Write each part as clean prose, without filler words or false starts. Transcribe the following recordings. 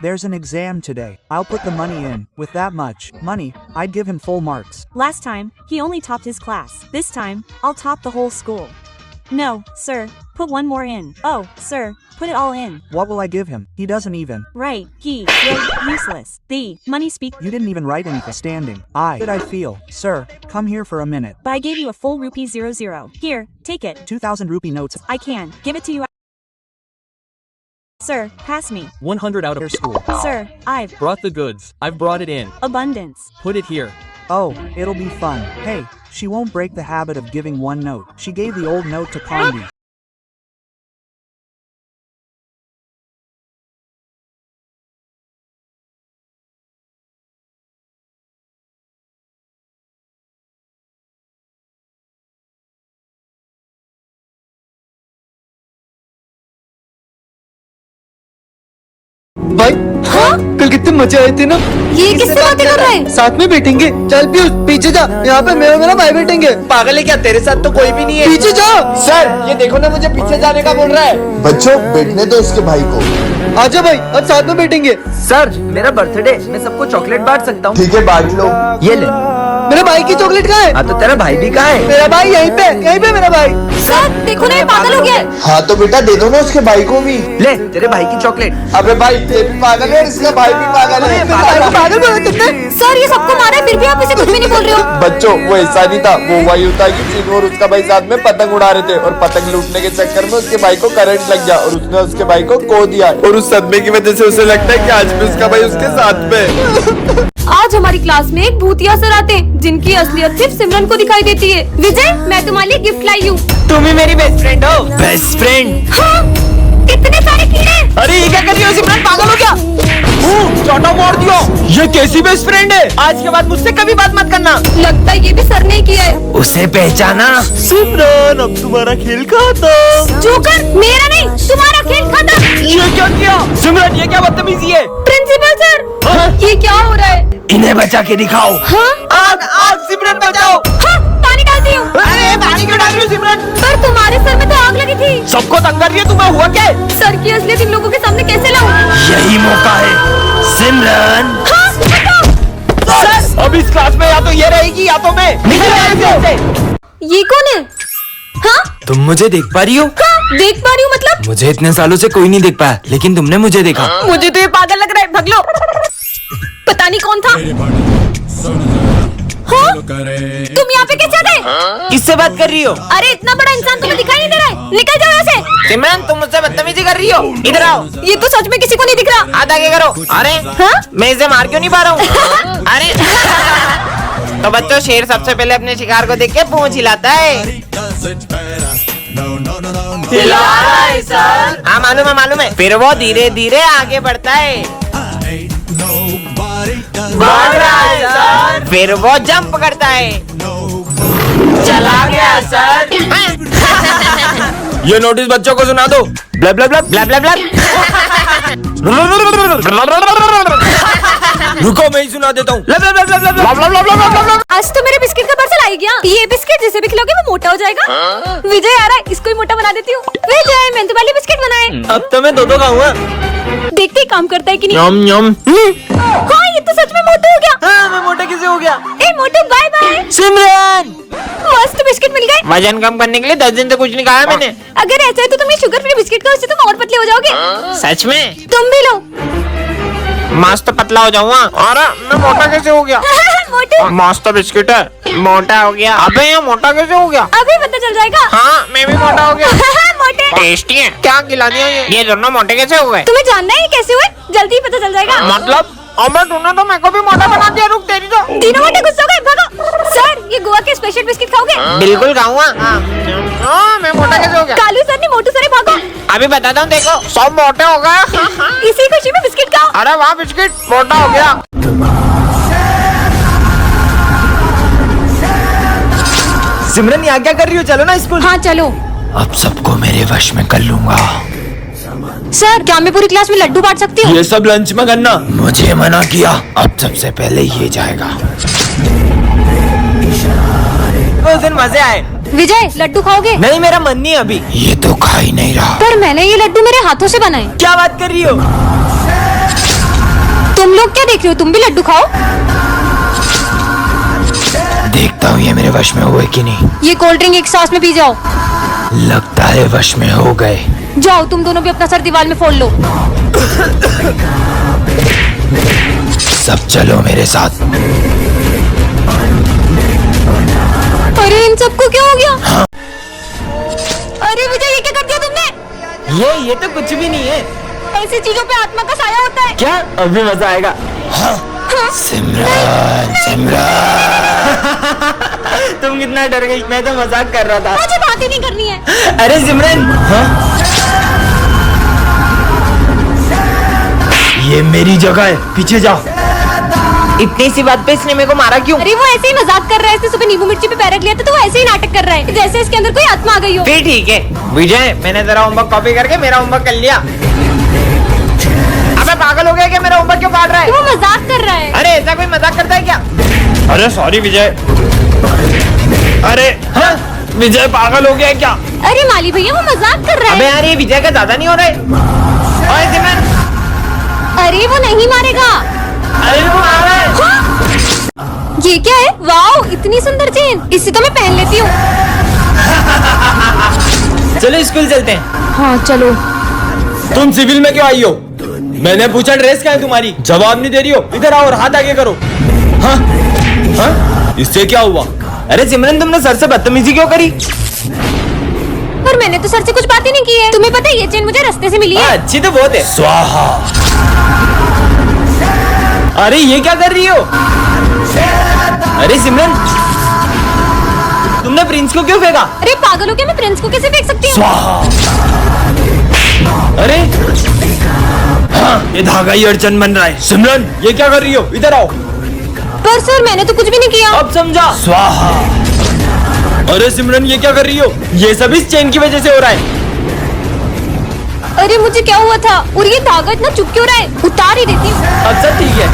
There's an exam today. I'll put the money in. With that much money, I'd give him full marks. Last time, he only topped his class. This time, I'll top the whole school. No, sir, put one more in. Oh, sir, put it all in. What will I give him? He doesn't even. Right, useless. The money speak. You didn't even write anything. Standing. I feel. Sir, come here for a minute. But I gave you a full rupee 00. Here, take it. 2,000 rupee notes. I can give it to you. Sir, pass me. 100 out of School. Sir, I've brought the goods. I've brought it in. abundance. Put it here. Oh, it'll be fun. Hey, she won't break the habit of giving one note. She gave the old note to Condi. भाई कल कितने मजे आए थे ना। ये किससे बातें कर रहा है? साथ में बैठेंगे। चल पीयूष पीछे जा, यहाँ पे मेरा भाई बैठेंगे। पागल है क्या? तेरे साथ तो कोई भी नहीं है। पीछे जा। सर ये देखो ना, मुझे पीछे जाने का बोल रहा है। बच्चों बैठने दो उसके भाई को। आजा भाई, आज साथ में बैठेंगे। सर मेरा बर्थडे, मैं सबको चॉकलेट बांट सकता हूँ। ठीक है बांट लो। ये ले। मेरे भाई की चॉकलेट कहाँ है? हाँ तो तेरा भाई भी कहाँ है? मेरा भाई यहीं पे मेरा भाई। सर देखो ना, ये पागल हो गया है। हाँ तो बेटा दे दो ना उसके भाई को भी। ले तेरे भाई की चॉकलेट। अबे भाई ये भी पागल है, इसका भाई भी पागल है। पागल बोला तुमने? सर ये सबको मारा है, फिर भी आप इसे कुछ भी नहीं बोल रहे हो। बच्चों वो ऐसा नहीं था, वो वही होता कि चीनू और उसका भाई साथ में पतंग उड़ा रहे थे और पतंग लूटने के चक्कर में उसके भाई को करंट लग गया और उसने उसके भाई को खो दिया और उस सदमे की वजह से उसे लगता है कि आज भी उसका भाई उसके साथ में। आज हमारी क्लास में एक भूतिया सर आते हैं, जिनकी असलियत सिर्फ सिमरन को दिखाई देती है। विजय, मैं तुम्हारे लिए गिफ्ट लाई हूँ। तुम ही मेरी बेस्ट फ्रेंड हो। Best friend? हाँ, इतने सारे कीड़े। अरे ये क्या कर रही हो सिमरन? पागल हो क्या? चौटा मार दियो। ये कैसी बेस्ट फ्रेंड है? आज के बाद मुझसे कभी बात मत करना। लगता है ये भी सर ने किया है। उसे पहचाना? सिमरन अब तुम्हारा खेल खत्म। जोकर, मेरा नहीं, तुम्हारा खेल खत्म। ये क्या किया? सिमरन ये क्या बदतमीजी है? प्रिंसिपल सर, ये क्या हो रहा है? इन्हें बचा के दिखाओ। हाँ? आग आग सिमरन बचाओ। हाँ, पानी डालती हूँ। अरे पानी क्यों डाल रही हो सिमरन? पर तुम्हारे सर में तो आग लगी थी। सबको तंग कर रही है, तुम्हें हुआ क्या? सर की असलियत इन लोगों के सामने कैसे लाऊं? यही मौका है सिमरन। हाँ, हटो। सर अब इस क्लास में या तो ये रहेगी या तो मैं। निकल यहाँ से। ये कौन है? हाँ? तुम मुझे देख पा रही हो? हाँ, देख पा रही हूँ मतलब? मुझे इतने सालों से कोई नहीं देख पाया, लेकिन तुमने मुझे देखा। मुझे तो ये पागल लग रहा है, भाग लो। पता नहीं कौन था। हाँ? तुम यहाँ पे कैसे आ गए? किससे बात कर रही हो? अरे इतना बड़ा इंसान तुम्हें दिखाई नहीं दे रहा है, निकल जाओ यहाँ से। सिमरन तुम मुझसे बदतमीजी कर रही हो, इधर आओ। ये तो सच में किसी को नहीं दिख रहा। हाथ आगे करो। अरे हाँ? मैं इसे मार क्यों नहीं पा रहा हूँ? अरे तो बच्चों, शेर सबसे पहले अपने शिकार को देख के पूंछ हिलाता है। हिला रहा है सर। हाँ मालूम है। फिर वो धीरे धीरे आगे बढ़ता है। बढ़ रहा है सर। फिर वो जंप करता है। चला गया सर। ये नोटिस बच्चों को सुना दो। Bulb bulb bulb bulb bulb रुको मैं ही सुना देता हूँ। आज तो मेरे बिस्किट का पार्सल आ गया। ये बिस्किट जैसे भी खिलाओगे वो मोटा हो जाएगा। विजय आ रहा है, इसको ही मोटा बना देती हूँ। विजय, मैंने तुम्हारे लिए बिस्किट बनाए। अब तो मैं दो खाऊंगा। देखते ही काम करता है कि नहीं। यम यम। हाँ, ये तो सच में मोटा हो गया। हाँ, मैं मोटा कैसे हो गया? ए मोटू, बाय बाय। सिमरन मस्त बिस्किट मिल गए। वजन कम करने के लिए 10 दिन से कुछ नहीं खाया मैंने। अगर ऐसा है तो तुम ये शुगर फ्री बिस्किट खाओ, इससे तुम और पतले हो जाओगे। सच में? तुम भी लो। मस्त पतला हो जाऊंगा। अरे मैं मोटा कैसे हो गया? मोटू, मस्त बिस्किट है, मोटा हो गया। अबे ये मोटा कैसे हो गया? अभी पता चल जाएगा। हाँ मैं भी मोटा हो गया। मोटे। टेस्टी है। क्या खिला दिया ये दोनों मोटे कैसे हो गए? तुम्हें जानना है कैसे हुए? जल्दी ही पता चल जाएगा। मतलब अबे तूने तो मेरे को भी मोटा बना दिया। रुक तेरी तो। तीनों मोटे गुस्सा हो गए, भागो। सर, ये गोवा के स्पेशल बिस्किट खाओगे? बिल्कुल खाऊंगा। हाँ मैं मोटा कैसे हो गया? कालू सर ने मोटू सर भागो। अभी बताता हूँ, देखो सब मोटे हो गए। इसी खुशी में बिस्किट खाओ। अरे वाह, बिस्किट मोटा हो गया। सिमरन यहाँ क्या कर रही हो? चलो ना स्कूल। हाँ चलो। अब सबको मेरे वश में कर लूंगा। सर, क्या मैं पूरी क्लास में लड्डू बांट सकती हूँ? ये सब लंच में करना। मुझे मना किया, अब सबसे पहले ये जाएगा। उस दिन मजे आए। विजय, लड्डू खाओगे? नहीं, मेरा मन नहीं अभी। ये तो खा ही नहीं रहा। पर मैंने ये लड्डू मेरे हाथों से बनाए। क्या बात कर रही हो? लोग क्या देख रहे हो, तुम भी लड्डू खाओ। देखता हूँ ये मेरे वश में हुए कि नहीं। ये कोल्ड ड्रिंक एक सांस में पी जाओ। लगता है वश में हो गए। जाओ तुम दोनों भी अपना सर दीवार में फोड़ लो। सब चलो मेरे साथ। अरे इन सबको क्या हो गया? अरे विजय ये क्या कर दिया तुमने? ये तो कुछ भी नहीं है। ऐसी चीजों पे आत्मा का साया होता है। क्या? अभी मजा आएगा। सिमरन सिमरन तुम कितना डर गई, मैं तो मजाक कर रहा था। मुझे बात ही नहीं करनी है। अरे सिमरन, ये मेरी जगह है, पीछे जाओ। इतनी सी बात पे इसने मेरे को मारा क्यों? अरे वो ऐसे ही मजाक कर रहा है। इसने सुबह नींबू मिर्ची पे पैर रख लिया था, तो वो ऐसे ही नाटक कर रहा है जैसे इसके अंदर कोई आत्मा आ गई हो। फिर ठीक है विजय, मैंने तेरा होमवर्क कॉपी करके मेरा होमवर्क कर लिया। अबे पागल हो गया क्या? मेरा होमवर्क क्यों काट रहा है? वो मजाक कर रहा है। अरे ऐसा कोई मजाक करता है क्या? अरे सॉरी विजय। अरे हाँ, विजय पागल हो गया है क्या? अरे माली भैया वो मजाक कर रहा अबे है। यार ये विजय का ज्यादा नहीं हो रहा है? ओए सिमरन, अरे वो नहीं मारेगा। अरे वो आ रहा है। ये क्या है? वाओ इतनी सुंदर चेन, इसे तो मैं पहन लेती हूँ। चलो स्कूल चलते हैं। हाँ चलो। तुम सिविल में क्यों आई हो? मैंने पूछा ड्रेस क्या है तुम्हारी, जवाब नहीं दे रही हो। इधर आओ और हाथ आगे करो। हाँ हाँ, इससे क्या हुआ? अरे सिमरन तुमने सर से बदतमीजी क्यों करी? और मैंने तो सर से कुछ बात ही नहीं की है। तुम्हें पता है ये चेन मुझे रास्ते से मिली है। अच्छी तो बहुत है। स्वाहा। अरे ये क्या कर रही हो? अरे सिमरन, तुमने प्रिंस को क्यों फेंका? अरे पागल हो क्या? मैं प्रिंस को कैसे फेंक सकती हूँ? स्वाहा। अरे ये धागा ही अड़चन बन रहा है। सिमरन ये क्या कर रही हो? इधर आओ। पर सर मैंने तो कुछ भी नहीं किया। अब समझा। स्वाहा। अरे सिमरन ये क्या कर रही हो? ये सब इस चेन की वजह से हो रहा है। अरे मुझे क्या हुआ था? और ये धागा इतना चुप क्यों रहा है? उतार ही देती हूँ। अच्छा ठीक है।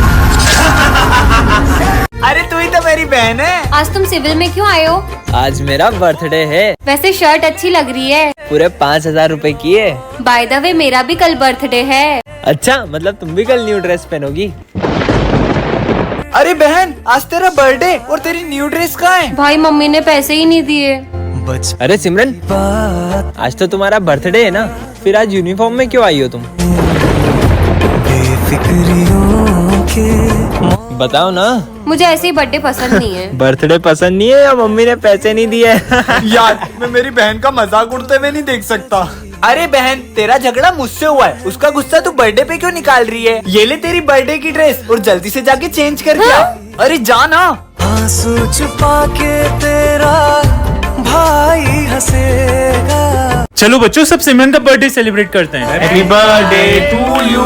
अरे तू ही तो मेरी बहन है। आज तुम सिविल में क्यों आए हो? आज मेरा बर्थडे है। वैसे शर्ट अच्छी लग रही है। पूरे 5,000 रुपए की है। बाय द वे मेरा भी कल बर्थडे है। अच्छा, मतलब तुम भी कल न्यू ड्रेस पहनोगी? अरे बहन आज तेरा बर्थडे और तेरी न्यू ड्रेस कहाँ है? भाई मम्मी ने पैसे ही नहीं दिए। अरे सिमरन, आज तो तुम्हारा बर्थडे है ना, फिर आज यूनिफॉर्म में क्यों आई हो तुम? बताओ ना। मुझे ऐसे ही बर्थडे पसंद नहीं है। बर्थडे पसंद नहीं है या मम्मी ने पैसे नहीं दिए? यार मैं मेरी बहन का मजाक उड़ते हुए नहीं देख सकता। अरे बहन तेरा झगड़ा मुझसे हुआ है, उसका गुस्सा तू बर्थडे पे क्यों निकाल रही है? ये ले तेरी बर्थडे की ड्रेस और जल्दी से जाके चेंज कर दिया। अरे जा ना। आंसू छुपा के तेरा भाई हंसेगा। चलो बच्चों सब सिमरन का बर्थडे सेलिब्रेट करते हैं। Happy birthday to you.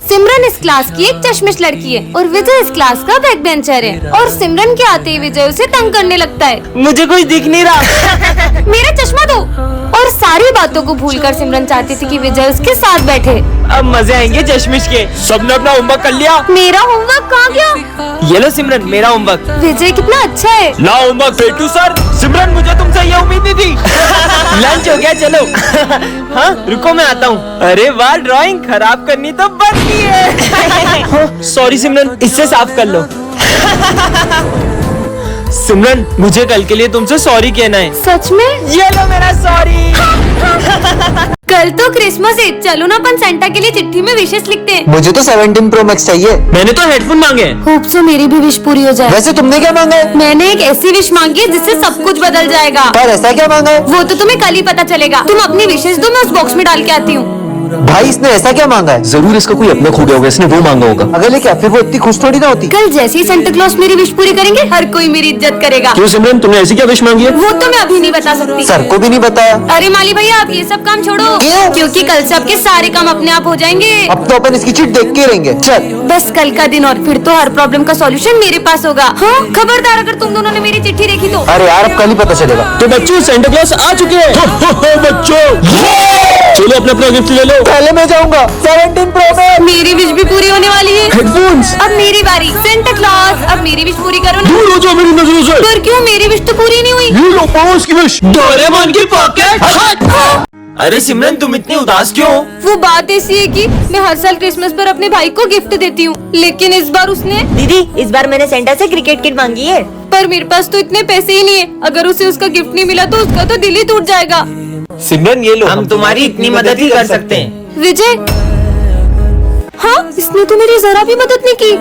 Simran इस क्लास की एक चश्मिश लड़की है और विजय इस क्लास का बैक बेंचर है। और सिमरन के आते ही विजय उसे तंग करने लगता है। मुझे कुछ दिख नहीं रहा। मेरा चश्मा दो। और सारी बातों को भूलकर सिमरन चाहती थी कि विजय उसके साथ बैठे। अब मजे आएंगे चश्मिश के। सबने अपना होमवर्क कर लिया? मेरा होमवर्क कहाँ गया? ये लो सिमरन मेरा होमवर्क। विजय कितना अच्छा है। ला होमवर्क बेटू सर। सिमरन मुझे तुमसे ये उम्मीद नहीं थी। लंच हो गया चलो। हाँ रुको मैं आता हूँ। अरे वाह ड्राइंग खराब करनी तो बनती है। सॉरी सिमरन, इससे साफ कर लो। सिमरन मुझे कल के लिए तुमसे सॉरी कहना है। सच में? ये लो मेरा सॉरी। कल तो क्रिसमस है, चलो ना अपन सेंटा के लिए चिट्ठी में विशेष लिखते हैं। मुझे तो 17 प्रो मैक्स चाहिए। मैंने तो हेडफोन मांगे हैं। होप सो मेरी भी विश पूरी हो जाए। वैसे तुमने क्या मांगा है? मैंने एक ऐसी विश मांगी है जिससे सब कुछ बदल जाएगा। पर ऐसा क्या मांगा है? वो तो तुम्हें कल ही पता चलेगा। तुम अपनी विशेष दो, मैं उस बॉक्स में डाल के आती हूँ। भाई इसने ऐसा क्या मांगा है? जरूर इसका कोई अपना खो गया होगा, इसने वो मांगा होगा। अगर क्या फिर वो इतनी खुश थोड़ी ना होती। कल जैसे ही सेंटा क्लॉज मेरी विश पूरी करेंगे हर कोई मेरी इज्जत करेगा। क्यों सिमरन तुमने ऐसी क्या विश मांगी है? वो तो मैं अभी नहीं बता सकती। सर को भी नहीं बताया? अरे माली भैया आप ये सब काम छोड़ो। क्यों? क्योंकि कल से आपके सारे काम अपने आप हो जाएंगे। अब तो अपन इसकी चिट देख के रहेंगे। चल बस कल का दिन और फिर तो हर प्रॉब्लम का सॉल्यूशन मेरे पास होगा। हाँ खबरदार अगर तुम दोनों ने मेरी चिट्ठी देखी तो। अरे यार अब कल ही पता चलेगा। तो बच्चों सेंटा क्लॉज आ चुके हैं। बच्चों चलो अपना अपना गिफ्ट ले लो। पहले मैं जाऊंगा 17 प्रो में। मेरी विश भी पूरी होने वाली है। हेडफोन्स। अब मेरी बारी। सेंटा क्लॉज अब मेरी विश पूरी करो ना। दूर हो जाओ मेरी नजरों से। पर क्यों मेरी विश तो पूरी नहीं हुई? ये लो पाओ उसकी विश। डोरेमोन की पॉकेट। अरे सिमरन तुम इतनी उदास क्यों? वो बात ऐसी है कि मैं हर साल क्रिसमस पर अपने भाई को गिफ्ट देती हूँ, लेकिन इस बार उसने दीदी इस बार मैंने सेंटा से क्रिकेट किट मांगी है। पर मेरे पास तो इतने पैसे ही नहीं है। अगर उसे उसका गिफ्ट नहीं मिला तो उसका तो दिल ही टूट जाएगा। सिमरन ये लो, हम तुम्हारी इतनी मदद ही कर सकते हैं। विजय, हाँ इसने तो मेरी जरा भी मदद नहीं की।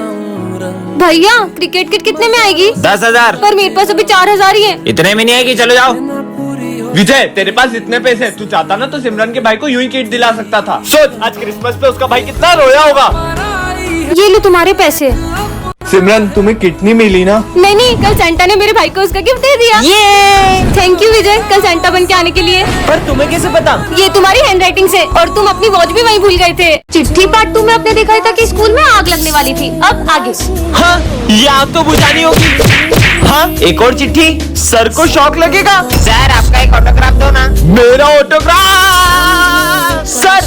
भैया क्रिकेट किट कितने में आएगी? 10,000। पर मेरे पास अभी 4,000 ही है। इतने में नहीं आएगी, चलो जाओ। विजय तेरे पास इतने पैसे हैं, तू चाहता ना तो सिमरन के भाई को यूं ही किट दिला सकता था। सोच आज क्रिसमस पे उसका भाई कितना रोया होगा। ये लो तुम्हारे पैसे। सिमरन तुम्हें किट नहीं मिली ना? नहीं, कल सेंटा ने मेरे भाई को उसका गिफ्ट दे दिया। ये थैंक यू विजय, कल सेंटा बन के आने के लिए। पर तुम्हें कैसे पता? ये तुम्हारी हैंडराइटिंग से, और तुम अपनी वॉच भी वहीं भूल गए थे। चिट्ठी पार्ट 2 में आपने देखा था कि स्कूल में आग लगने वाली थी। अब आगे। हाँ ये आग तो बुझानी होगी। हाँ एक और चिट्ठी, सर को शॉक लगेगा। सर आपका एक ऑटोग्राफ दो ना। मेरा ऑटोग्राफ सर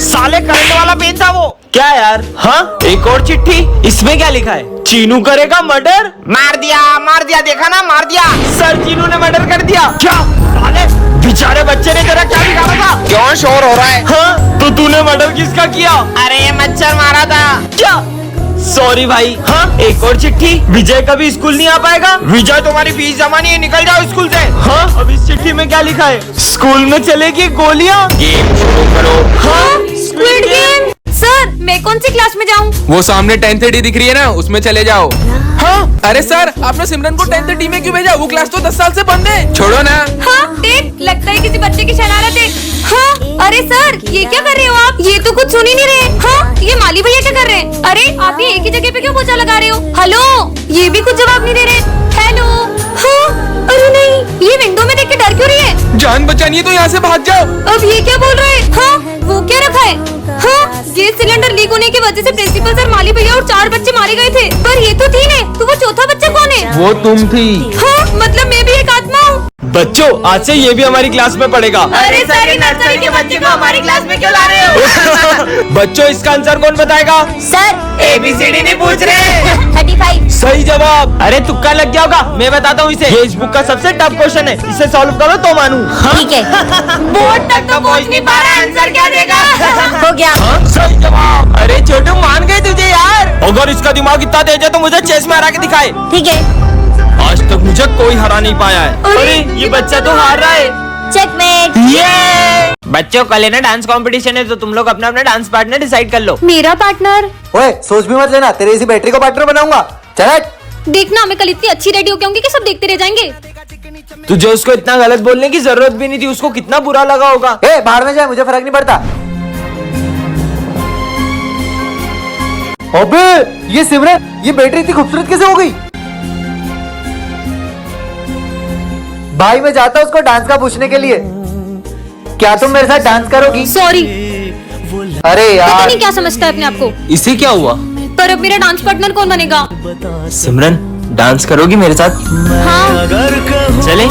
साले करंट वाला पेन था वो। क्या यार? हाँ एक और चिट्ठी, इसमें क्या लिखा है? चीनू करेगा मर्डर। मार दिया देखा ना, मार दिया। सर चीनू ने मर्डर कर दिया। क्या साले बेचारे बच्चे ने तेरा क्या बिगाड़ा था? क्यों शोर हो रहा है? हाँ तो तूने मर्डर किसका किया? अरे ये मच्छर मारा था। क्या? सॉरी भाई। हाँ एक और चिट्ठी, विजय कभी स्कूल नहीं आ पाएगा। विजय तुम्हारी फीस जमा नहीं है, निकल जाओ स्कूल से। हाँ अब इस चिट्ठी में क्या लिखा है? स्कूल में चलेगी गोलियां। गेम शुरू करो। हाँ स्क्विड गेम। सर मैं कौन सी क्लास में जाऊँ? वो सामने 10:30 दिख रही है ना, उसमें चले जाओ। हाँ अरे सर आपने सिमरन को 10:30 में क्यों भेजा? वो क्लास तो 10 साल से बंद है। छोड़ो ना। हाँ देख, लगता है किसी बच्चे की शरारत है। हाँ अरे सर ये क्या कर रहे हो आप? ये तो कुछ सुन ही नहीं रहे। हाँ ये माली भैया क्या कर रहे हैं? अरे आप ये एक ही जगह पे क्यों पोछा लगा रहे हो? हेलो, ये भी कुछ जवाब नहीं दे रहे। हेलो। हाँ अरे नहीं, ये विंडो में देख के डर क्यों रही है? जान बचानी है तो यहाँ से भाग जाओ। अब ये क्या बोल रहे हैं? हाँ वो क्या रखा है? हाँ गैस सिलेंडर लीक होने की वजह से प्रिंसिपल सर, माली भैया और 4 बच्चे मारे गए थे। पर ये तो 3 है, तो वो चौथा बच्चा कौन है? वो तुम थी। हाँ मतलब मैं भी एक आत्मा हूँ। बच्चों आज से ये भी हमारी क्लास में पढ़ेगा। अरे सर ये नर्सरी के बच्चे को हमारी क्लास में क्यों ला रहे हो? बच्चों इसका आंसर कौन बताएगा? सर ABCD नहीं पूछ रहे। 35। सही जवाब। अरे तुक्का लग गया होगा, मैं बताता हूँ इसे। ये इस बुक का सबसे टफ क्वेश्चन है, इसे सॉल्व करो तो मानूं। ठीक है। बोर्ड तक तो पहुँच नहीं पा रहा, आंसर क्या देगा? हो गया। सही जवाब। अरे छोटू मान गए तुझे यार। अगर इसका दिमाग इतना तेज है तो मुझे चेस में हरा के दिखाए। ठीक है। आज तक मुझे कोई हरा नहीं पाया है। अरे ये बच्चा तो हार रहा है। चेकमेट। ये बच्चों कल है ना डांस कंपटीशन है, तो तुम लोग अपना अपना डांस पार्टनर डिसाइड कर लो। मेरा पार्टनर? ओए सोच भी मत लेना, तेरे इसी बैटरी को पार्टनर बनाऊंगा। चल देखना मैं कल इतनी अच्छी रेडी होके आऊंगी कि सब देखते रह जाएंगे। तुझे उसको इतना गलत बोलने की जरूरत भी नहीं थी, उसको कितना बुरा लगा होगा। बाहर में जाए, मुझे फर्क नहीं पड़ता। अबे ये सिमरन, ये बैटरी इतनी खूबसूरत कैसे हो गई? भाई मैं जाता हूँ उसको डांस का पूछने के लिए। क्या तुम मेरे साथ डांस करोगी? सॉरी। अरे पता यार नहीं क्या समझता है अपने आप को। इसे क्या हुआ? पर अब मेरा डांस पार्टनर कौन बनेगा? सिमरन डांस करोगी मेरे साथ? हाँ चले।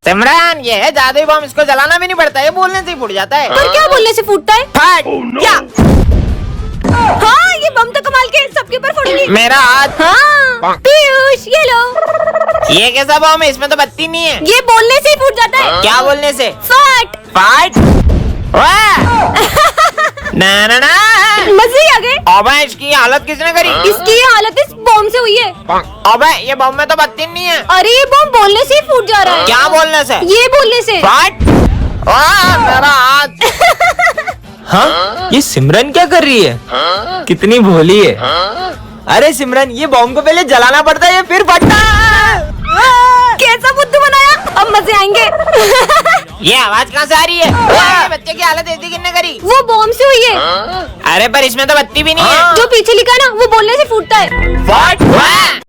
सिमरन ये है जादुई बम, इसको जलाना भी नहीं पड़ता, ये बोलने से ही फूट जाता है। पर क्या बोलने से फूटता है? फट। क्या? हाँ ये बम तो कमाल के, सबके ऊपर फूटेगी। मेरा हाथ। हाँ पीयूष ये लो। ये कैसा बम है? इसमें तो बत्ती नहीं है। ये बोलने से ही फूट जाता है। क्या बोलने से? फट। फाट। ना ना ना मजे ही आ गए। अबे इसकी हालत किसने करी? इसकी हालत इस बम से हुई है। अबे ये बम में तो बत्ती नहीं है। अरे ये बम बोलने से ही फूट जा रहा है। क्या बोलने से? ये बोलने से। फाट। मेरा हाथ। हाँ ये सिमरन क्या कर रही है? कितनी भोली है। अरे सिमरन ये बॉम्ब को पहले जलाना पड़ता है फिर फटता है। कैसा बुद्धू बनाया, अब मजे आएंगे। ये आवाज कहाँ से आ रही है? बच्चे की हालत ऐसी किसने करी? वो बॉम्ब से हुई है। अरे पर इसमें तो बत्ती भी नहीं है। जो पीछे लिखा है ना वो बोलने से फूटता है। What?